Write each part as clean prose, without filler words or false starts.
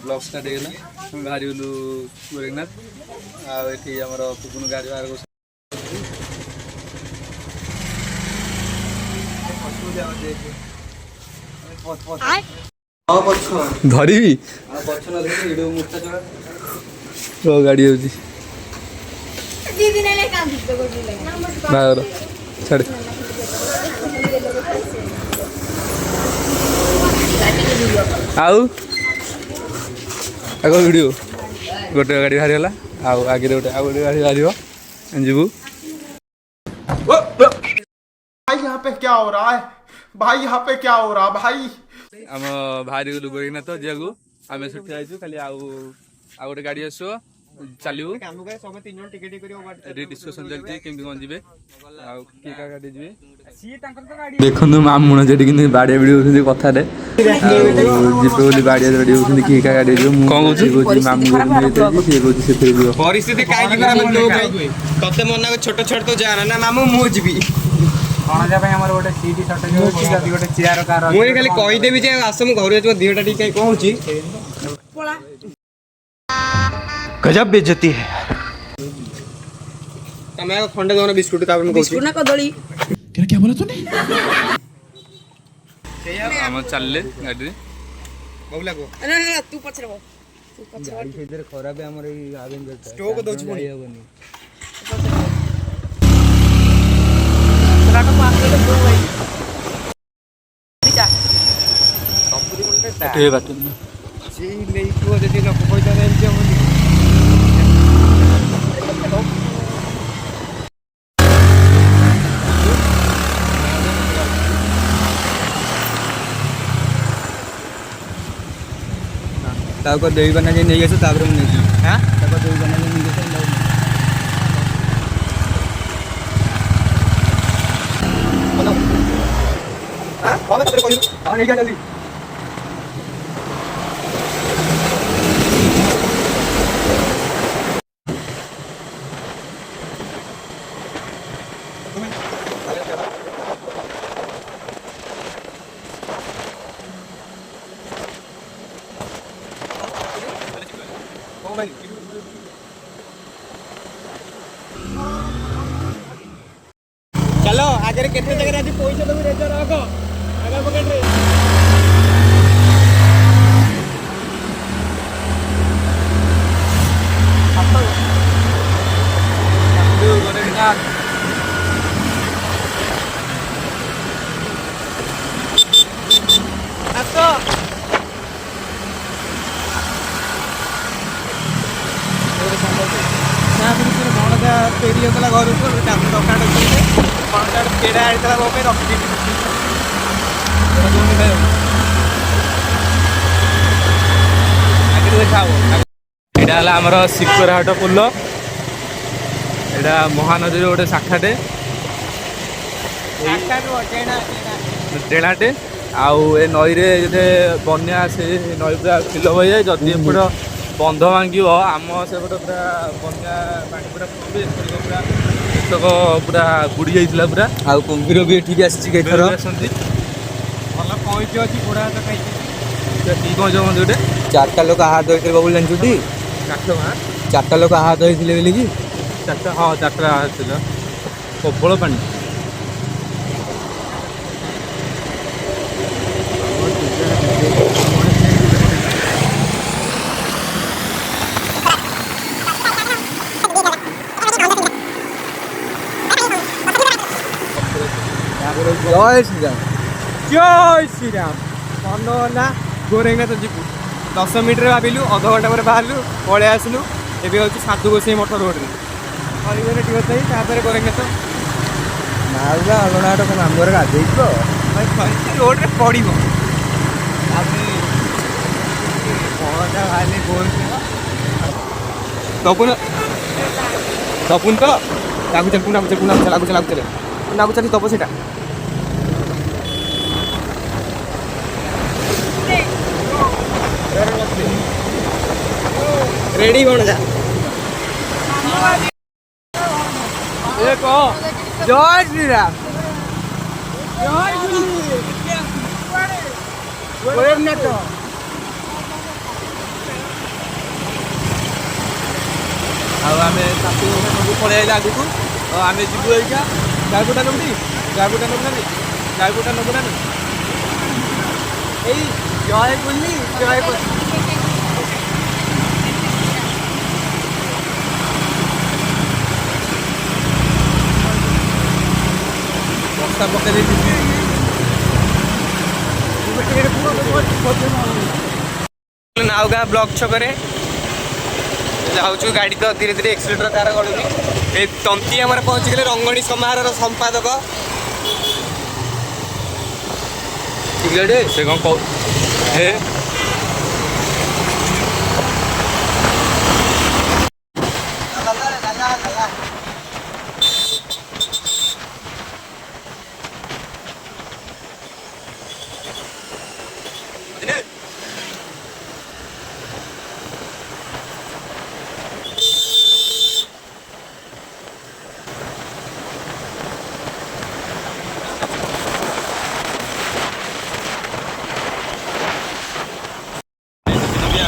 Blog start हो बाहरी गलु गोरखनाथ आठी आम पुपुन गाड़ी बाहर धरबी गाड़ी हो बाहर छाड़े आउ आग वीडियो गोटे गाड़ी बाहरी गला आगे गोटे गोटे गाड़ी बाहर जीवु भाई यहाँ पे क्या हो रहा है भाई यहाँ पे क्या हो रहा भाई आम बाहरी गलु गोरखनाथ जाकू आम सुठी जाइछु खाली आउ गोटे गाड़ी आसो चलू डिस्कसन चलती केमती कौन जी गाड़ी जी देखो मामुण जे बाड़िया भिड़ी होती कथा जी बाड़िया भिड़ी होती किए क्या गाड़ी कौन मामू परिस्थिति तते मना छोट छोट तो जाना ना मामू मु जीवी खाली कहीदेवी जे आस मु घर देहटा टी कहूँ गजब बेइज्जती है तमे खंडे दोन बिस्कुट बिस्कुट ना कदली क्या बोला तूने हम चलले गाड़ी बबुला को ना ना तू पछरे बो तू पछरे गाड़ी इधर खराब है हमर आगे स्टॉक दोच पड़ी होनी चलाटो पास ले दो भाई बिटा कंपनी मुंडे ए बात सी ले तू जदी लोक पैसा देन होनी ताको देवी बना के नहीं गए तापर नहीं हां ताको देवी बना के नहीं गए हेलो हां कौन तेरे को हां नहीं क्या जल्दी चलो आज केते जगह आज पैसा दबी रेजर रख आगे पॉकेट रे फेरी होता घर को दकान पेड़ा आईला मो रखी यहाँ आमर सिकोराहाट पोल यहाँ महानदी गोटे शाखाटे टेणाटे आउ ए नई रे बन्या से नई पूरा फिल हो जाए जदि एपट बंध भांग आम सेपट पूरा बन्या पानी पूरा पूरा कृषक पूरा बुड़ी जाइए पूरा आउ कुंभीर भी ठीक आसी भल कहीं अच्छी बुढ़ा हाथ खाई कि कौन गोटे चार्टा लोक हाथ धोते बाबू जानछु टी चार्टा लोक हाथ धोते बोली चार्टा हाँ चार्टा प्रबल पानी जय श्री राम जय श्री राम मन ना गोरेखनाथ जीवु 10 मिनट भाविलु अध घंटा पर बाहर पलि आसलु एवं हूँ साधु गोसाई मठ रोड में गोरेखनाथ नाला अलनाट मामूर गाधे रोड में पड़ तपुन तपुन तो लागू चल पुना चल लागू चल लागू चल तप से रेडी बन जा जय श्री राम जय गोरेखनाथ ଆଉ ଆମେ ଶାଶୁ ସବୁ ପଳେଇ ଆଇଲେ ଆଗକୁ। ଆଉ ଆମେ ଯିବୁ ଏଇଟା ଡ୍ରାଇଭରଟା ନେବୁନି ଡ୍ରାଇଭରଟା ନେବୁ ନାନି ଡ୍ରାଇଭରଟା ନେବୁ ନାନି ଏଇ ଜୟ ବୁଲି ଜୟ ବର୍ଷା ପକେଇ ଦେଇଛି। ନାଉ ଗାଁ ବ୍ଲକ ଛକରେ ଯାଉଛୁ ଗାଡ଼ି ତ ଧୀରେ ଧୀରେ ଏକ୍ସିଲେଟର ତାର ଗଡ଼ୁନି। ଏ ତନ୍ତି ଆମର ପହଞ୍ଚିଗଲେ ରଙ୍ଗଣୀ ସମାରୋହର ସମ୍ପାଦକ ସେ କ'ଣ କହୁ ହେ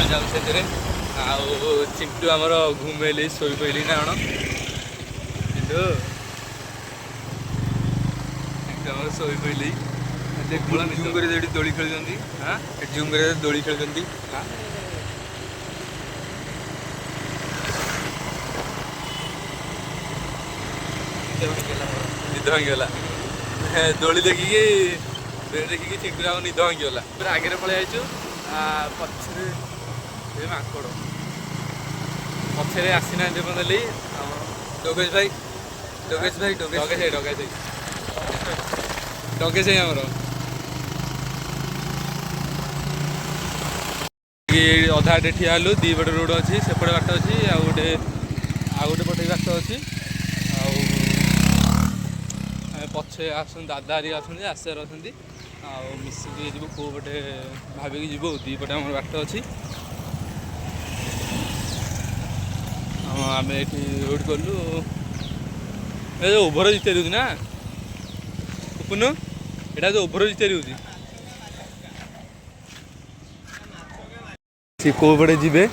ଯାଉ ସେଥିରେ। ଆଉ ଚିଣ୍ଟୁ ଆମର ଘୁମେଇଲି ଶୋଇ ପଇଲି ନା କ'ଣ ଚିଣ୍ଟୁ ଆମର ଶୋଇ ପଇଲି। ଜୁମ୍ କରି ଏଠି ଦୋଳି ଖେଳୁଛନ୍ତି। ହାଁ ଏଠି ଜୁମ୍ କରି ଦୋଳି ଖେଳୁଛନ୍ତି। ନିଦ ଭାଙ୍ଗିଗଲା ଦୋଳି ଦେଖିକି ଚିଣ୍ଟୁର ଆଉ ନିଦ ଭାଙ୍ଗିଗଲା। ପୁରା ଆଗରେ ପଳେଇ ଯାଇଛୁ ପଛରେ ଏ ମାଙ୍କଡ଼ ପଛରେ ଆସିନାହାନ୍ତି ପର୍ଯ୍ୟନ୍ତ ଆମର ଡୋଗେଶ ଭାଇ ଡୋଗେଶ ଭାଇ ଡଗେଶ ଆମର ଅଧା ଆଡ଼େ ଠିଆ ହେଲୁ। ଦୁଇ ପଟେ ରୋଡ଼ ଅଛି, ସେପଟେ ବାଟ ଅଛି, ଆଉ ଗୋଟେ ପଟେ ବାଟ ଅଛି। ଆଉ ପଛେ ଆସୁଛନ୍ତି ଦାଦା ହେରିକା ଅଛନ୍ତି, ଆସିବାର ଅଛନ୍ତି। ଆଉ ମିଶିକି ଯିବୁ କେଉଁ ପଟେ ଭାବିକି ଯିବୁ। ଦୁଇ ପଟେ ଆମର ବାଟ ଅଛି। ଆମେ ଏଠି ରୋଡ଼ କଲୁ। ଏ ଯେଉଁ ଓଭର ଜିତିଆରି ହେଉଛି ନା ଉପନୁ ଏଇଟା ଯେଉଁ ଓଭର ଜିତିଆରି ହେଉଛି। ସେ କେଉଁ ପଟେ ଯିବେ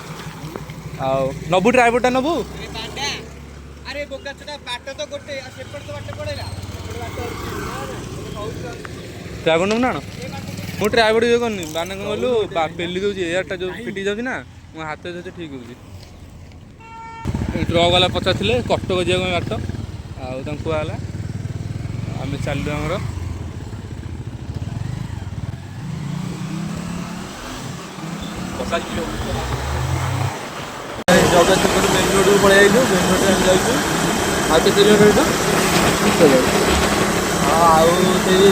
ଆଉ ନବୁ ଡ୍ରାଇଭରଟା ନବୁ ଆରେ ବୋକା ଚୋଦା ବାଟ ତ ଗୋଟେ ସେପଟେ ତ ବାଟ ପଳେଇଲା। ଡ୍ରାଇଭର ନେବୁ ନା କ'ଣ? ମୁଁ ଡ୍ରାଇଭର ଇଏ କରୁନି ମାନେ କ'ଣ କହିଲୁ ପେଲି ଦେଉଛି ଏୟାରଟା ଯେଉଁ ଫିଟି ଯାଉଛି ନା ମୋ ହାତ ଯାଉଛି ଠିକ୍ ହେଉଛି। ଟ୍ରକ୍ ବାଲା ପଚାରିଥିଲେ କଟକ ଯିବା ପାଇଁ ବାଟ ଆଉ ତାଙ୍କୁ କୁହାହେଲା ଆମେ ଚାଲିଲୁ ଆମର। ଜଗତସିଂହପୁର ମେନ୍ ରୋଡ଼କୁ ପଳେଇ ଆଇଲୁ। ମେନ୍ ରୋଡ଼ରେ ଆମେ ଯାଉଛୁ। ଆଉ କେତେ କିଲୋମିଟର ଆଉ ସେଇ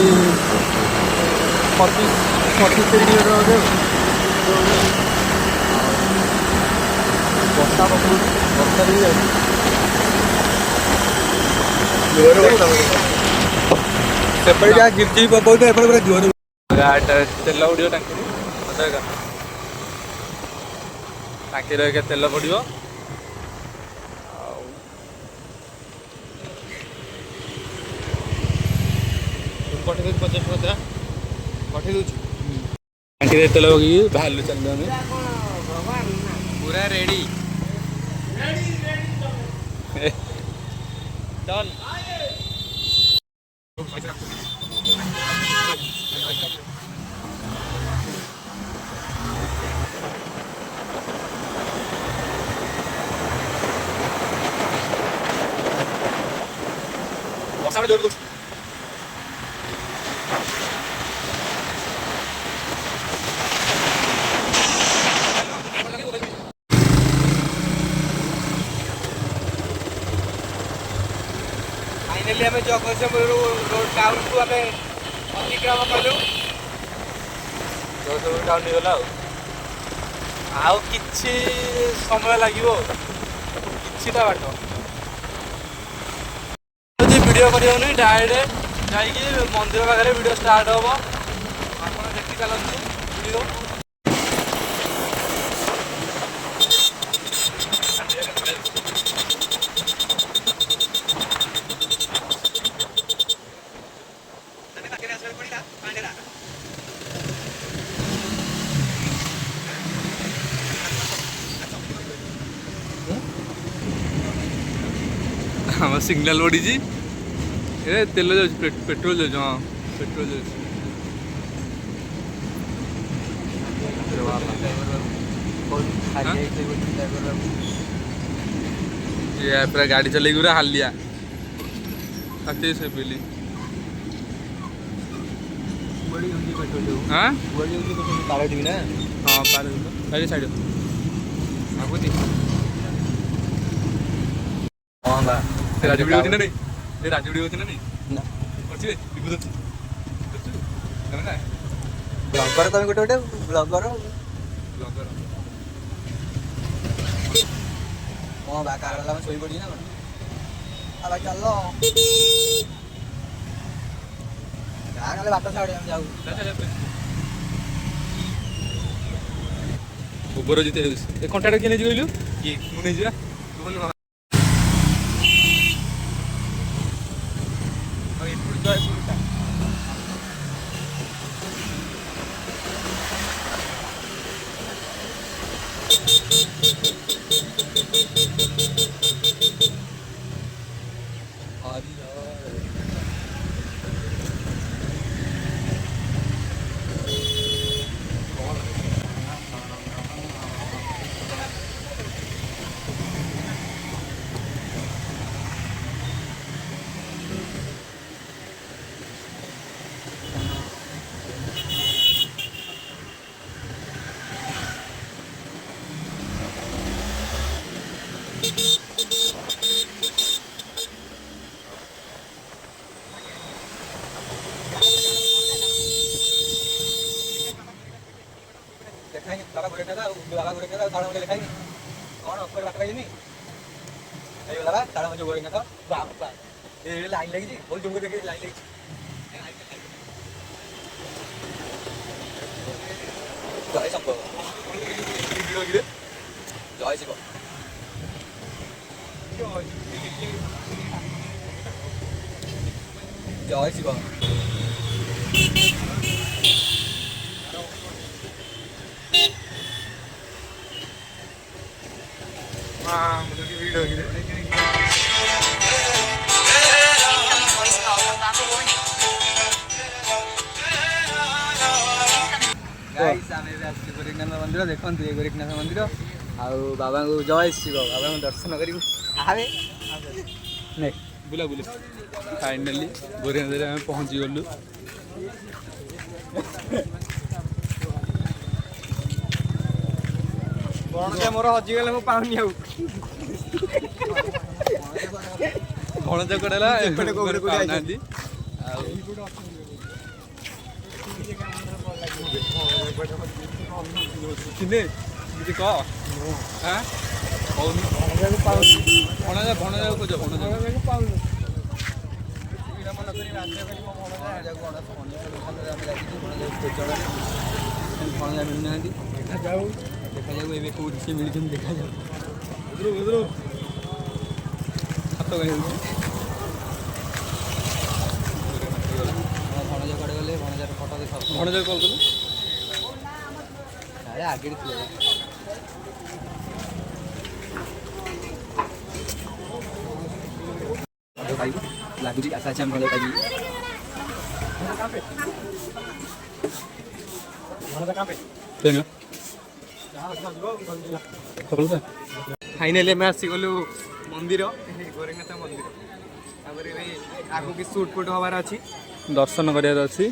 25-30 କିଲୋମିଟର ବୋଧେ। ବର୍ଷା ପକଉଛି ବର୍ଷାରେ ବି ଯାଉଛି ସେପଟେ ଯାହା ଝିପଝିପି ପକଉଥିବ ଏପଟେ ପୁରା ଜୋର ଗାଡ଼ିଟା ତେଲ ପଡ଼ିବ ଟାଙ୍କିରେ ଟାଙ୍କିରେ ଏକା ତେଲ ପଡ଼ିବ। ଆଉ ପଠେଇ ଦେଉଛି 50 ଟଙ୍କା ପଠେଇ ଦେଉଛି। ଟାଙ୍କିରେ ତେଲ ପକେଇକି ବାହାରିଲୁ ଚାଲିଲୁ ଆମେ ପୁରା ରେଡ଼ି ଡନ୍। फाइनाली आम जगतसिंहपुर टाउन को आम अतिक्रम कलु। ଜଗତସିଂହପୁର ଟାଉନ୍ ହେଇଗଲା ଆଉ କିଛି ସମୟ ଲାଗିବ କିଛିଟା ବାଟ ଭିଡ଼ିଓ କରିହେବନି। ଡାଇରେକ୍ଟ ଯାଇକି ମନ୍ଦିର ପାଖରେ ଭିଡ଼ିଓ ଷ୍ଟାର୍ଟ ହେବ। ଆପଣ ଦେଖି ଚାଲନ୍ତୁ ଭିଡ଼ିଓ। ଆମ ସିଗ୍ନାଲ ପଡ଼ିଛି ଏ ତେଲ ଯାଉଛି ପେଟ୍ରୋଲ ଯାଉଛି ହଁ ପେଟ୍ରୋଲ ଯାଉଛି ଇଏ ପୁରା ଗାଡ଼ି ଚଲେଇକି ପୁରା ହାଲିଆ ତାତେ ଶୋଇପଇଲି ହଁ ପାଳଟିବି ନା ହଁ ପାର ସାଇଡ଼ ସାଇଡ଼ ଭାବୁଛି ହଁ ବା ରାଜୁ ଭିଡ଼ିଓ ହଉଛି ନା ନାଇଁ ଏ ରାଜୁ ଭିଡ଼ିଓ ହଉଛି ନା ନାଇଁ ନା ଅଛି ବିଭୂତ ଅଛି ନା ବ୍ଲଗର ତମେ ଗୋଟେ ବ୍ଲଗର ବ୍ଲଗର ହଁ ବା କାର ଗଲା ଶୋଇ ପଡ଼ିଛି ନା କ'ଣ ଆଉ ଭାଇ ଚାଲ ଗାଁ ଗଲେ ବାଟ ଛାଡ଼ି ଆମେ ଯାଉ ଗୋବର ଜିତେ ଯାଉଛି ଏ କଣ୍ଟାଟା କିଏ ନେଇଛି କହିଲୁ କିଏ ମୁଁ ନେଇଯିବା ଏପଟୁ ଜୟପୁରଟା ଲେଖାଇନି ବାବା ଘରେ ଖାଇବା ଆଉ ବାବା ଘରେ ଖାଇବା ତାଳ ଗୋଟେ ଲେଖାଇନି କ'ଣ ଉପରେ ବାଟ ପାଇନି ହେଇଗଲା ବା ତାଳ ମଞ୍ଜି ଗୋରେ ଖାଇବା ବାବା ଏ ଲାଇନ୍ ଲାଗିଛି ବହୁତ ଜଙ୍ଗଲ ଦେଖି ଲାଇନ୍ ଲାଗିଛି ଜୟ ଶମ୍ଭ ଜୟ ଶିବ ଜୟ ଶିବ ଆମେ ଏବେ ଆସିଛୁ ଗୋରେଖନାଥ ମନ୍ଦିର ଦେଖନ୍ତୁ ଏ ଗୋରେଖନାଥ ମନ୍ଦିର ଆଉ ବାବାଙ୍କୁ ଜୟ ଶିବ ବାବାଙ୍କୁ ଦର୍ଶନ କରିବୁ ଆବେ ନାଇଁ ବୁଲାବୁଲି ଫାଇନାଲି ଗୋରେଖନାଥରେ ଆମେ ପହଞ୍ଚି ଗଲୁ ମୋର ହଜିଗଲେ ମୁଁ ପାଉନି ଆଉ ଭଣଜା କୁଆଡ଼େ ହେଲା ଏପଟେ କୋଉଠି ପାଉନାହାନ୍ତି ଆଉ ଚିହ୍ନେ କିଛି କହ ଆଁ କହୁନି ଭଣଜା ଖୋଜ ଭଣଜା ପାଉନି ଭଣଜା ମିଳୁନାହାନ୍ତି ଦେଖାଯାଉ ଏବେ କୋଉଠି ସେ ମିଳିଛନ୍ତି ଦେଖାଯାଉ ହାତ ହେଇଯାଉଛି ଭଣଜା କୁଆଡ଼େ ଗଲେ ଭଣଜାର ଫଟୋ ଦେଖ ଭଣଜା କଲ୍ କଲୁ ଆରେ ଆଗରେ ଥିଲେ ଖାଇବୁ ଲାଗୁଛି ଆଶା ଅଛି ଆମେ ଭଲ ଖାଇବି फाइनाली ଆମେ ଆସିଗଲୁ ମନ୍ଦିର ଗୋରେଖନାଥ ମନ୍ଦିର ତାପରେ ଏବେ ଆଗକୁ କିଛି ସୁଟ୍ ଫୁଟ୍ ହେବାର ଅଛି ଦର୍ଶନ କରିବାର ଅଛି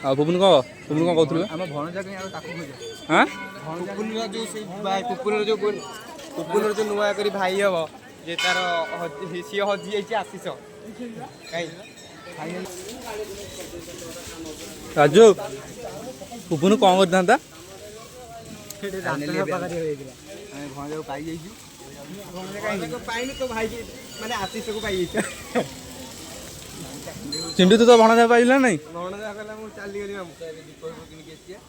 ଆଉ ପୁପୁନ କ'ଣ କହୁଥିଲୁ ଆମ ଭଣଜା କାହିଁ ଆଉ ତାକୁ ଖୋଜା ହଁ ପୁପୁନର ଯେଉଁ ସେଇ ପୁପୁନର ଯେଉଁ ନୂଆ କରି ଭାଇ ହବ ଯେ ତାର ସିଏ ହଜିଯାଇଛି ଆଶିଷ କାହିଁ ରାଜୁ ପୁପୁନ କ'ଣ କରିଥାନ୍ତା ଆମେ ଭଣଜାକୁ ପାଇଯାଇଛୁ ପାଇନି ତ ଭାଇ ମାନେ ଆଶିଷକୁ ପାଇଯାଇଛୁ ଚିଣ୍ଡୁ ତୁ ତ ଭଣଜା ପାଇଲୁ ନା ନାଇଁ ଭଣଜା କହିଲା ମୁଁ ଚାଲିଗଲି ମାମୁଁ ଦୀପକୁ କିଣିକି ଆସିବା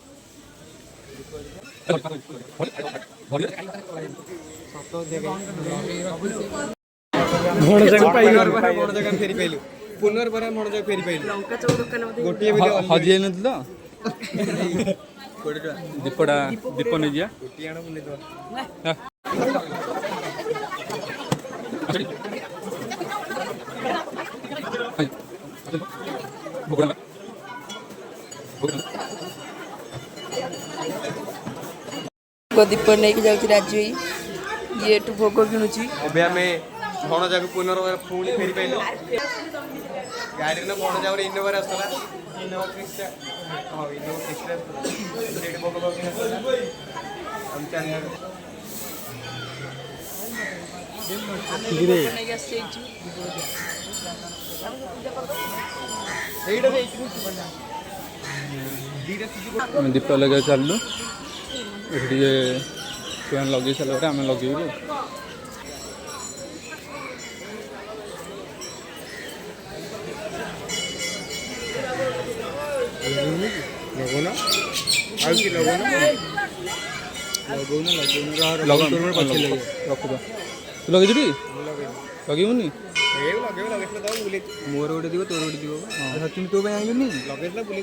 ଫେରି ପାଇଲୁ ପୁନର୍ବାର ଭଣଜାକୁ ଫେରି ପାଇଲୁ ଲଙ୍କା ଚଉକ ଦୋକାନ ଗୋଟିଏ ଭିଡ଼ିଓ ହଜି ଯାଇନଥିଲୁ ତ ଦୀପଟା ଦୀପ ନେଇଯିବା ଗୋଟିଏ ଆଣ ବୁଲେଇଦେବା दीप नहीं जाऊँ राजू ये एठू भोग किणुची ଏବେ ଆମେ ଭଣଜାକୁ ପୁଣି ଫେରି ପାଇଲୁ ଗାଡ଼ିରେ ନା ଭଣଜା ଇନୋଭାରେ ଆସୁଥିଲା ଇନୋଭା କ୍ରିଷ୍ଟା ହଁ ଇନୋଭା କ୍ରିଷ୍ଟା ସେଇଠି ଭୋଗ ଭୋଗ ଆସୁଥିଲା ଆମେ ଚାଲିଲୁ दीप लगे चलू ये लगे सारे आम लगेबू लगौना ଆଉ କି लगौना रखुदा तू लगे लगेबुनि मोर गोटे दिव तोर गोटे दिव सचिन तो आइलुनि लगेला बुले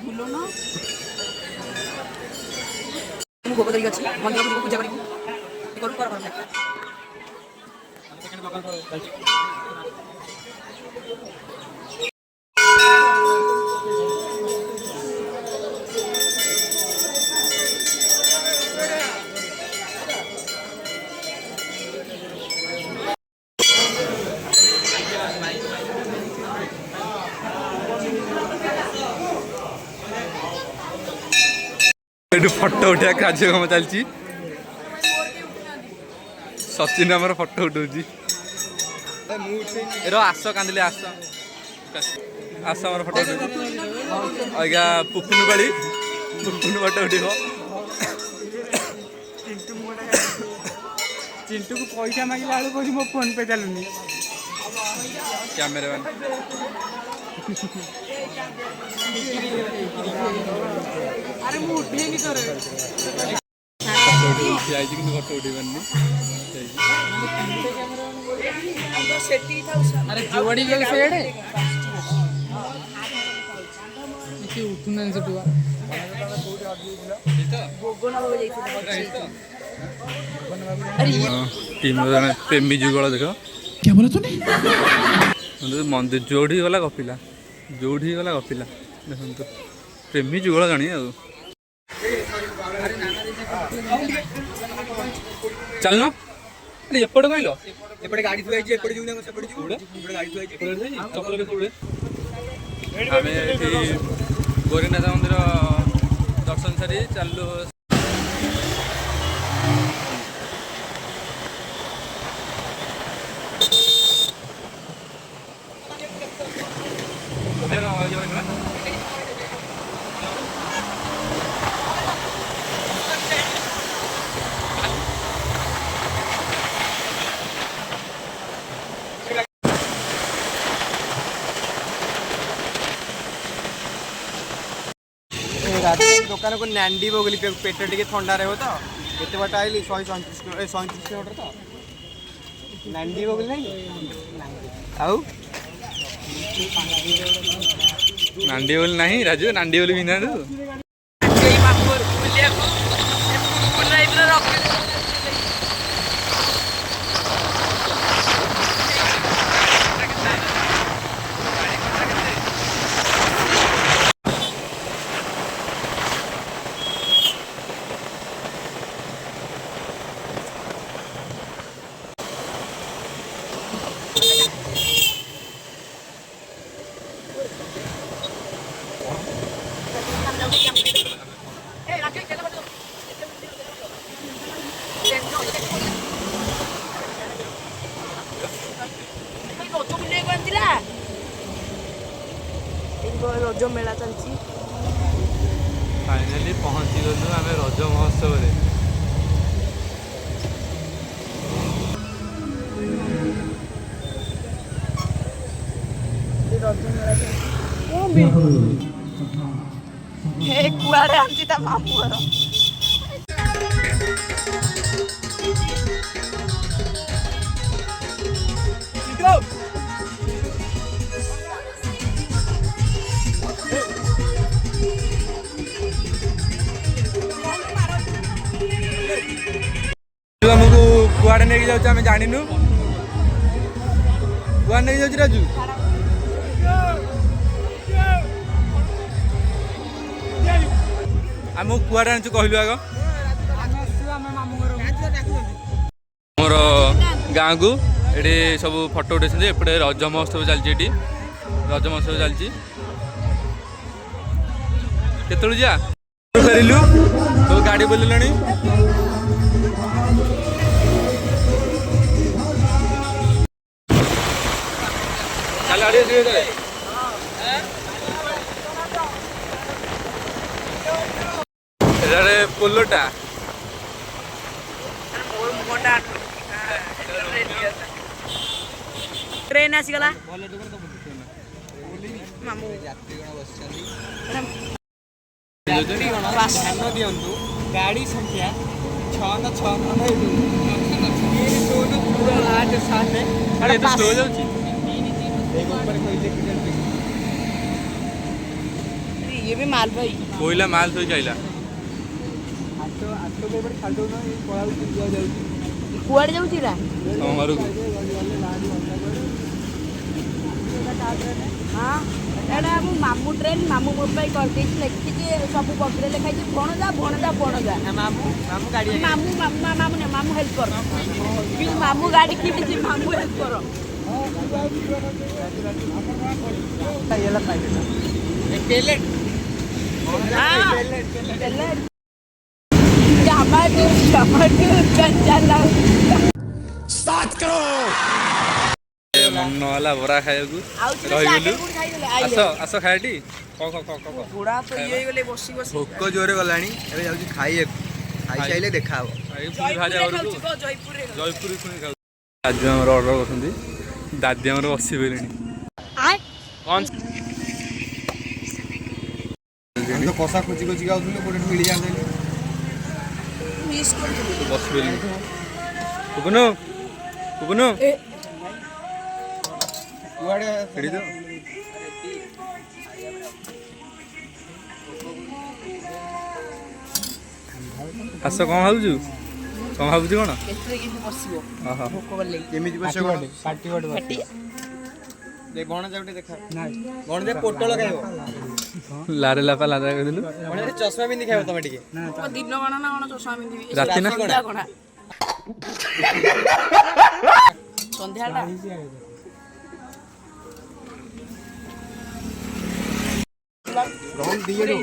भूलो ना भोग धरिक अच्छी मंदिर को पूजा करू कर फटो उठा कार्यक्रम चलती सचिन आम फटो उठाऊ आस कांदिले आस आस आम फटो आज्ञा पुपुन पाड़ी पुपुन फटो उठेब चिंटू को पैसा मांगला बेलू कह मो फोन पे चलुनी कैमेरामैन अरे मु उठेनी करे फटो उठेबानी अरे जोड़ी गले सेडे उठुना सेटुआ टीम प्रेमी जुगल देख क्या बोला तूने? मंदिर जोड़ी गला गपिला जोड़ी गला गपिला देखो प्रेमी जुगल जानी चलना एपटे कहल एपटे गाड़ी थुआ एपटे जीवन सेपटे जीवन गाड़ी थुआ आम गोरीनाथ मंदिर दर्शन सारी चलू दुकान को नांडी बोगली पेट टे थंडा रहो तो केते बाट आइली 137 किलोमीटर तो नांडी बोगली नहीं आउ नांडी बोली नहीं राजू नांडी बोली भी ना रज मेला चलती फाइनाली पहुंची गलु आम रज महोत्सव रे कुआड़े आमची ता मामू घर आमको कुआड़े नहीं जाऊँ आम जानिनु कुआड़े नहीं जाऊँ राजू ଆମକୁ କୁଆଡ଼େ ଆଣିଛୁ କହିଲୁ ଆଗ? ଆମର ଗାଁକୁ ଏଠି ସବୁ ଫଟୋ ଉଠେଇଛନ୍ତି। ଏପଟେ ରଜ ମହୋତ୍ସବ ଚାଲିଛି, ଏଠି ରଜ ମହୋତ୍ସବ ଚାଲିଛି। କେତେବେଳୁ ଯିବା? ଫେରିଲୁ ସବୁ ଗାଡ଼ି ବୁଲିଲାଣି। ଚାଲ ଆଡ଼େ ଯିବେ। ଏଠାରେ ପୋଲଟା ट्रेन आसीगला गाड़ी संख्या 696 ये भी माल भाई कोयला माल थोड़ी चाहिए कुआड़े जाऊँ रा हाँ एटा मु मामू ट्रेन मामू मोबाइल कर देछि लेखि सब पकड़े लिखाई भणजा भणजा भणजा मामू मामू गाड़ी मामू मामू मामू ने मामू हेल्प कर प्लीज मामू गाड़ी किछि मामू हेल्प कर येला पाइले पेलेट हां पेलेट टमाटो चला स्टार्ट करो। मन वाला बरा खाइबू रहिगलु। आस आस खाइटी बुढ़ा तो ये गले बसी बसी भोक जोरे गलानी एबे जाउची खाई साइले देखा हो जयपुर दादी आमर अर्डर करछन्ती। दादी आमर बसी बेलेनी कौन तो कसा खोजी खोजी गाउथुले कोडे मिली जाते मिस कर बसी बेलेनी कुबनु कुबनु कुआडे एडी तो आस कौन भाबुछु कौन भाबुछु कोन केते कि बसिबो आहा भोक गले केमिति बसे कोड पार्टी कोड फटी दे गण जाउटे देखा नाही गण दे पोटल खाइबो लारे लापा लारा कदिलु गण दे चश्मा बिंदी खाइबो तमे टिके तो दिन गणा ना गणा चश्मा बिंदी राति ना गणा संध्याटा गण दिए दो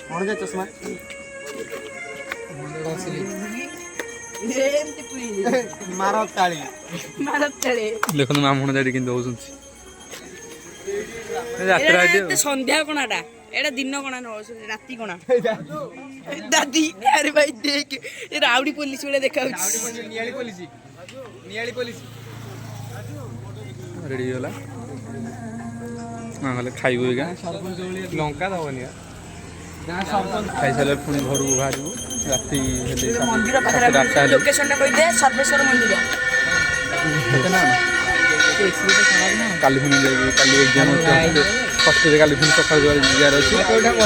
गण दे चश्मा एमती पुरी मारो ताली मारत चले देखो मामुण जाडी किन दउछन्ती यात्रा एते संध्या कोणाटा एटा दिन कोणा न राती कोणा दादी अरे भाई देख ये राउडी पुलिस वाले देखा नियाली पुलिस रेडी होला मांगले खाइबो एगा लंका दबनी खाइ साले पुनी घर बाहरबो राती हेले मंदिर पाखरे लोकेशन टा कहि दे सर्वेश्वर मंदिर काली पुनी जाई काली एग्जाम होते फर्स्ट रे काली पुनी सकाळ जाय अछि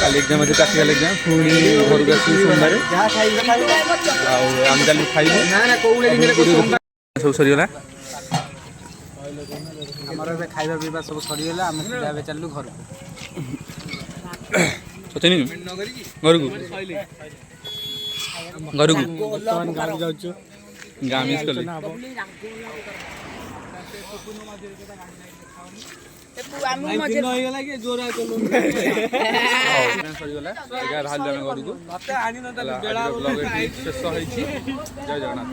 काली एग्जाम अछि प्रैक्टिकल एग्जाम पुनी घर गसी सोमवार जहाँ खाइबो खाइबो आ हम काली खाइबो ना ना कोउले दिन को सब सरी होला हमर बे खाइबा पीबा सब सरी गेला हम जाबे चललु घर सचनी घर को गाड़ी जाउछु गाँ मिस कले आमु मजे होइगला कि जोरा चलु सरी होला एगा भाल जामे घर को मते आनी न बेला शेष होइछि जय जगन्नाथ।